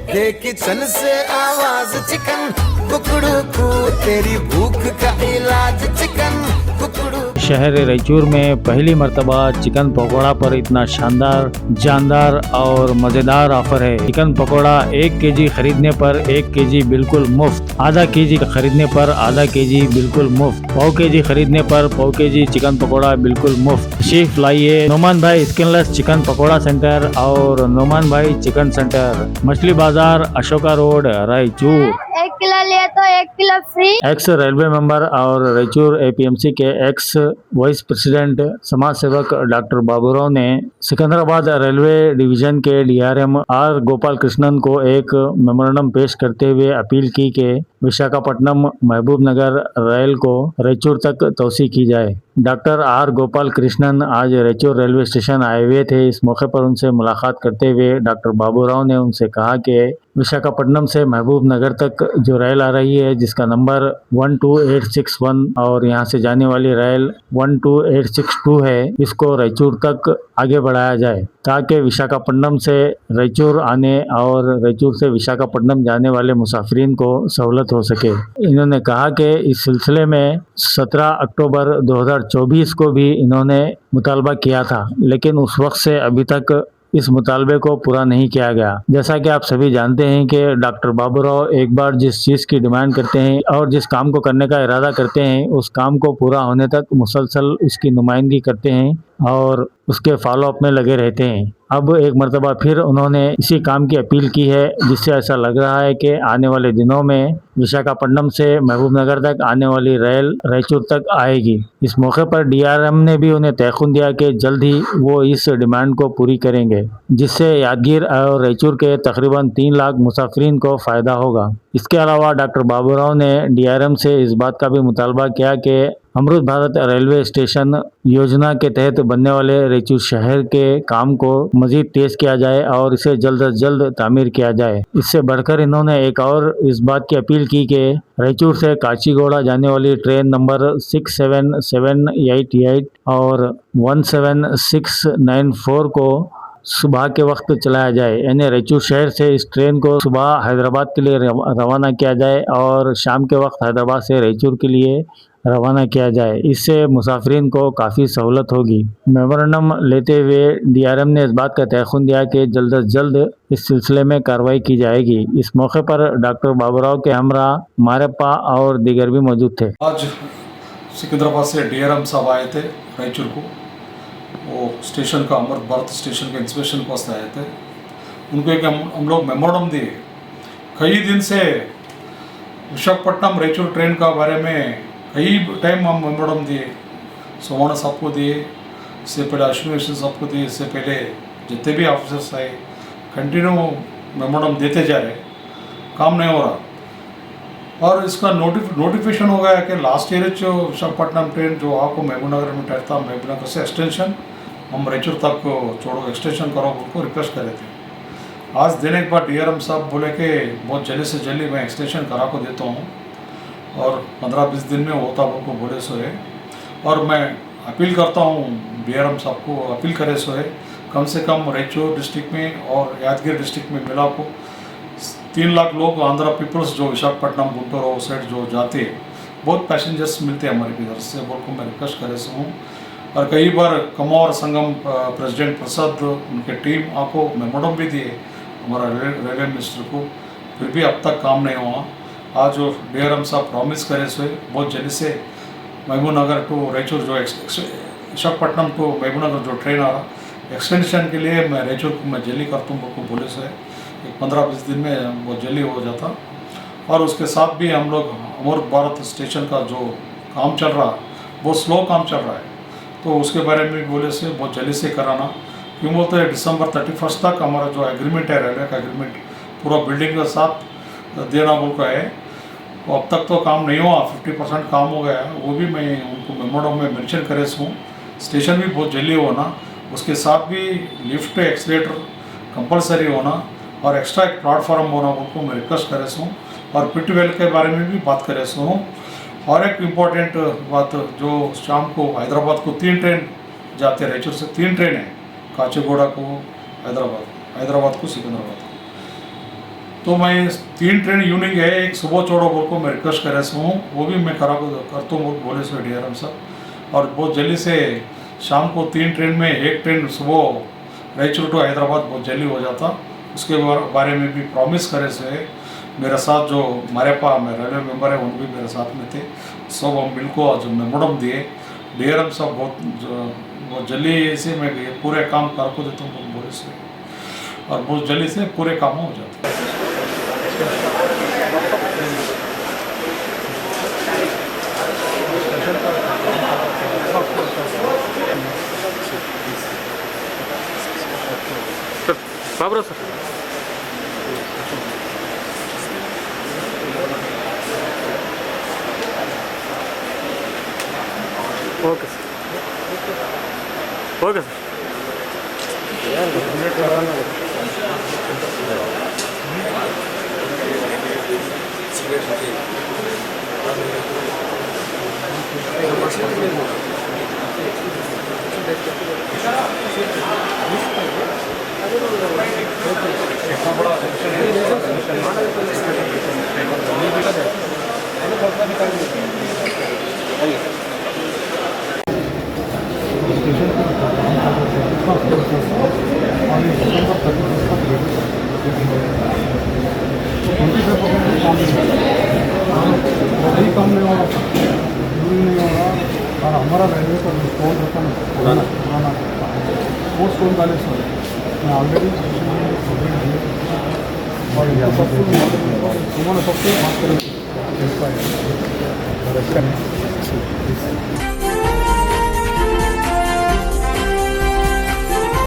दे kitchen से आवाज chicken कुकड़ू कू, तेरी भूख का इलाज चिकन कुकड़ू। शहर रायचूर में पहली मर्तबा चिकन पकोड़ा पर इतना शानदार, जानदार और मज़ेदार ऑफर है। चिकन पकोड़ा 1 केजी खरीदने पर 1 केजी बिल्कुल मुफ्त, आधा केजी खरीदने पर आधा केजी बिल्कुल मुफ्त, पाव केजी खरीदने पर पाव केजी चिकन पकोड़ा बिल्कुल मुफ्त। तशरीफ लाइए नोमान भाई स्किनलेस चिकन पकोड़ा सेंटर और नोमान भाई चिकन सेंटर, मछली बाजार, अशोका रोड, रायचूर। 1 किलो लिए तो 1 kilo free. Ex railway member और रायचूर एपीएमसी के एक्स वाइस प्रेसिडेंट समाज सेवक डॉक्टर बाबूराव ने सिकंदराबाद रेलवे डिवीजन के डीआरएम आर गोपाल कृष्णन को एक मेमोरेंडम पेश करते हुए अपील की कि विशाखापट्टनम महबूब नगर रेल को रायचूर तक तोसी की जाए। डॉक्टर आर गोपाल कृष्णन आज रायचूर रेलवे स्टेशन आए हुए थे। इस मौके पर उनसे मुलाकात करते हुए डॉक्टर बाबूराव ने उनसे कहा कि विशाखापट्टनम से महबूब नगर तक जो रेल आ रही है जिसका नंबर 12861 और यहाँ से जाने वाली रेल 12862 है, इसको रायचूर तक आगे बढ़ाया जाए ताकि विशाखापट्टनम से रायचूर आने और रायचूर से विशाखापट्टनम जाने वाले मुसाफिरीन को सहूलत हो सके। इन्होंने कहा कि इस सिलसिले में 17 अक्टूबर 2024 को भी इन्होंने मुतालबा किया था, लेकिन उस वक्त से अभी तक इस मुतालबे को पूरा नहीं किया गया। जैसा कि आप सभी जानते हैं कि डॉक्टर बाबूराव एक बार जिस चीज़ की डिमांड करते हैं और जिस काम को करने का इरादा करते हैं उस काम को पूरा होने तक मुसलसल उसकी नुमाइंदगी करते हैं और उसके फॉलो अप में लगे रहते हैं। अब एक मरतबा फिर उन्होंने इसी काम की अपील की है, जिससे ऐसा लग रहा है कि आने वाले दिनों में विशाखापट्टनम से महबूब नगर तक आने वाली रेल रायचूर तक आएगी। इस मौके पर डीआरएम ने भी उन्हें तयखुन दिया कि जल्द ही वो इस डिमांड को पूरी करेंगे, जिससे यादगीर और रायचूर के तकरीबन 3 लाख मुसाफिरीन को फ़ायदा होगा। इसके अलावा डॉक्टर बाबूराव ने डीआरएम से इस बात का भी मुतालबा किया कि अमृत भारत रेलवे स्टेशन योजना के तहत बनने वाले रायचूर शहर के काम को मजीद तेज किया जाए और इसे जल्द अज जल्द तामीर किया जाए। इससे बढ़कर इन्होंने एक और इस बात की अपील की कि रायचूर से काचीगोड़ा जाने वाली ट्रेन नंबर 67788 और 17694 को सुबह के वक्त चलाया जाए, यानी रायचूर शहर से इस ट्रेन को सुबह हैदराबाद के लिए रवाना किया जाए और शाम के वक्त हैदराबाद से रायचूर के लिए रवाना किया जाए। इससे मुसाफिरीन को काफ़ी सहूलत होगी। मेमोरेंडम लेते हुए डीआरएम ने इस बात का तयखुन दिया कि जल्द अज जल्द इस सिलसिले में कार्रवाई की जाएगी। इस मौके पर डॉक्टर बाबूराव के हमरा मारेप्पा और दीगर भी मौजूद थे। आज सिकंदराबाद से डीआरएम साहब आए थे रायचूर को, वो स्टेशन का अमृत भारत स्टेशन के इंस्पेक्शन को आए थे। उनको एक हम लोग मेमोरेंडम दिए। कई दिन से विशाखापट्टनम रायचूर ट्रेन का बारे में कई टाइम हम मेमोरेंडम दिए, सोवाना साहब को दिए, इससे पहले अश्विनी साहब को दिए, इससे पहले जितने भी ऑफिसर्स आए कंटिन्यू मेमोरेंडम देते जा रहे, काम नहीं हो रहा। और इसका नोटिफिकेशन हो गया कि लास्ट ईयर जो विशाखापट्टनम ट्रेन जो आपको महबूब नगर में ठहरता, महबूब नगर से एक्सटेंशन हम रायचूर तक छोड़ो, एक्सटेंशन करो, उनको रिक्वेस्ट करे थे। आज देने के बाद डीआरएम साहब बोले कि बहुत जल्दी से जल्दी मैं एक्सटेंशन करा को देता हूँ और 15-20 दिन में होता उनको बोले सो है। और मैं अपील करता हूँ डीआरएम साहब को, अपील करे सो है कम से कम रायचूर डिस्ट्रिक्ट में और यादगिरी डिस्ट्रिक्ट में मिला को 3 लाख लोग आंध्रा पीपल्स जो विशाखापट्टनम गुंटूर वो साइड जो जाते हैं, बहुत पैसेंजर्स मिलते हैं हमारे इधर से, बोल को मैं रिक्वेस्ट करे सो हूँ। और कई बार कमौर संगम प्रेसिडेंट प्रसाद उनके टीम आपको मेमोरेंडम भी दिए हमारा रेलवे मिनिस्टर को, फिर भी अब तक काम नहीं हुआ। आज जो डीआरएम साहब प्रॉमिस करे सो बहुत जल्दी से महबूब नगर टू रायचूर जो विशाखापट्टनम टू महबूब नगर जो ट्रेन आ रहा एक्सटेंशन के लिए मैं रायचूर को मैं जल्दी करता हूँ बोले सो एक 15-20 दिन में वो जल्दी हो जाता। और उसके साथ भी हम लोग अमृत भारत स्टेशन का जो काम चल रहा बहुत स्लो काम चल रहा है, तो उसके बारे में भी बोले से बहुत जल्दी से कराना। क्यों बोलते हैं December 31 तक हमारा जो एग्रीमेंट है रेलवे का एग्रीमेंट पूरा बिल्डिंग के साथ देना बोल का है, वो अब तक तो काम नहीं हुआ, 50% काम हो गया है। वो भी मैं उनको मेमोरेंडम में मेंशन करे हूँ। स्टेशन भी बहुत जल्दी होना, उसके साथ भी लिफ्ट एक्सीलेटर कंपलसरी होना और एक्स्ट्रा एक प्लेटफॉर्म होना उनको मैं रिक्वेस्ट करे हूँ। और पिट वेल के बारे में भी बात करे हूँ। और एक इम्पॉर्टेंट बात, जो शाम को हैदराबाद को 3 ट्रेन जाते हैं, रायचूर से 3 ट्रेन है, काचीगोड़ा को हैदराबाद को सिकंदराबाद को। तो मैं 3 ट्रेन इवनिंग है, एक सुबह छोड़ो बोल को मैं रिक्वेस्ट कर रहा हूँ, वो भी मैं करता हूँ बोले सो DRM साहब। और बहुत जल्दी से शाम को 3 ट्रेन में एक ट्रेन सुबह रायचूर टू हैदराबाद बहुत जल्दी हो जाता, उसके बारे में भी प्रॉमिस करे से मेरे साथ जो मारेपा मेरे रेलवे मेंबर है उन भी मेरे साथ में थे। सब हम बिल्कुल जो मेमोरम दिए DRM साहब बहुत जल्दी से मैं पूरे काम कर को देता हूँ बोले से, और बहुत जल्दी से पूरे काम हो जाते हैं। बाबरा sir okay sir, okay sir. वही काम नहीं होगा, जरूरी नहीं होगा। और हमारा रेलवे का स्टोन रहता है पुराना वो स्टोन बैलेंस हो मैं ऑलरेडी और उन्होंने सबसे बात करें